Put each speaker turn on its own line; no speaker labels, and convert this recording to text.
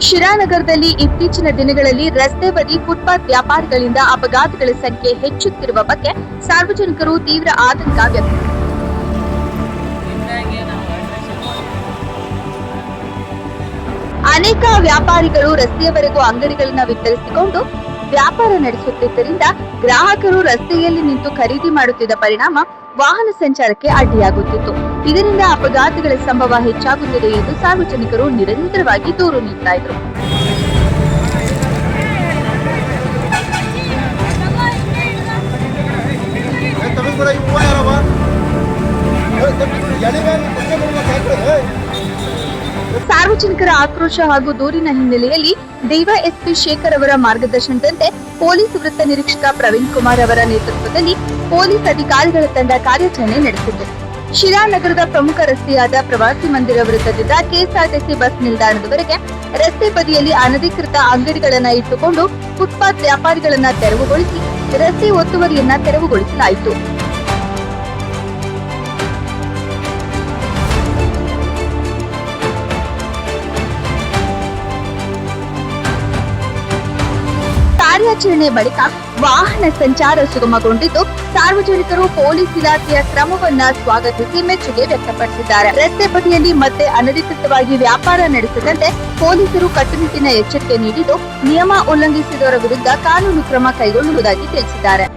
ಶಿರಾನಗರದಲ್ಲಿ ಇತ್ತೀಚಿನ ದಿನಗಳಲ್ಲಿ ರಸ್ತೆ ಬದಿ ಫುಟ್ಪಾತ್ ವ್ಯಾಪಾರಿಗಳಿಂದ ಅಪಘಾತಗಳ ಸಂಖ್ಯೆ ಹೆಚ್ಚುತ್ತಿರುವ ಬಗ್ಗೆ ಸಾರ್ವಜನಿಕರು ತೀವ್ರ ಆತಂಕ ವ್ಯಕ್ತಪಡಿಸಿದ್ದಾರೆ. ಅನೇಕ ವ್ಯಾಪಾರಿಗಳು ರಸ್ತೆಯವರೆಗೂ ಅಂಗಡಿಗಳನ್ನು ವಿತರಿಸಿಕೊಂಡು ವ್ಯಾಪಾರ ನಡೆಸುತ್ತಿದ್ದರಿಂದ ಗ್ರಾಹಕರು ರಸ್ತೆಯಲ್ಲಿ ನಿಂತು ಖರೀದಿ ಮಾಡುತ್ತಿದ್ದ ಪರಿಣಾಮ ವಾಹನ ಸಂಚಾರಕ್ಕೆ ಅಡ್ಡಿಯಾಗುತ್ತಿತ್ತು. ಇದರಿಂದ ಅಪಘಾತಗಳ ಸಂಭವ ಹೆಚ್ಚಾಗುತ್ತಿದೆ ಎಂದು ಸಾರ್ವಜನಿಕರು ನಿರಂತರವಾಗಿ ದೂರು ನೀಡುತ್ತಾ ಇದ್ರು. ಸಾರ್ವಜನಿಕರ ಆಕ್ರೋಶ ಹಾಗೂ ದೂರಿನ ಹಿನ್ನೆಲೆಯಲ್ಲಿ ಡಿವೈಎಸ್ಪಿ ಶೇಖರ್ ಅವರ ಮಾರ್ಗದರ್ಶನದಂತೆ ಪೊಲೀಸ್ ವೃತ್ತ ನಿರೀಕ್ಷಕ ಪ್ರವೀಣ್ ಕುಮಾರ್ ಅವರ ನೇತೃತ್ವದಲ್ಲಿ ಪೊಲೀಸ್ ಅಧಿಕಾರಿಗಳ ತಂಡ ಕಾರ್ಯಾಚರಣೆ ನಡೆಸಿತು. ಶಿರಾನಗರದ ಪ್ರಮುಖ ರಸ್ತೆಯಾದ ಪ್ರವಾಸಿ ಮಂದಿರ ವೃತ್ತದಿಂದ ಕೆಎಸ್ಆರ್ಟಿಸಿ ಬಸ್ ನಿಲ್ದಾಣದವರೆಗೆ ರಸ್ತೆ ಬದಿಯಲ್ಲಿ ಅನಧಿಕೃತ ಅಂಗಡಿಗಳನ್ನು ಇಟ್ಟುಕೊಂಡು ಫುಟ್ಪಾತ್ ವ್ಯಾಪಾರಿಗಳನ್ನು ತೆರವುಗೊಳಿಸಿ ರಸ್ತೆ ಒತ್ತುವರಿಯನ್ನ ತೆರವುಗೊಳಿಸಲಾಯಿತು. ಕಾರ್ಯಾಚರಣೆ ಬಳಿಕ ವಾಹನ ಸಂಚಾರ ಸುಗಮಗೊಂಡಿದ್ದು ಸಾರ್ವಜನಿಕರು ಪೊಲೀಸ್ ಇಲಾಖೆಯ ಕ್ರಮವನ್ನ ಸ್ವಾಗತಿಸಿ ಮೆಚ್ಚುಗೆ ವ್ಯಕ್ತಪಡಿಸಿದ್ದಾರೆ. ರಸ್ತೆ ಬದಿಯಲ್ಲಿ ಮತ್ತೆ ಅನಧಿಕೃತವಾಗಿ ವ್ಯಾಪಾರ ನಡೆಸದಂತೆ ಪೊಲೀಸರು ಕಟ್ಟುನಿಟ್ಟಿನ ಎಚ್ಚರಿಕೆ ನೀಡಿದ್ದು ನಿಯಮ ಉಲ್ಲಂಘಿಸಿದವರ ವಿರುದ್ಧ ಕಾನೂನು ಕ್ರಮ ಕೈಗೊಳ್ಳುವುದಾಗಿ ತಿಳಿಸಿದ್ದಾರೆ.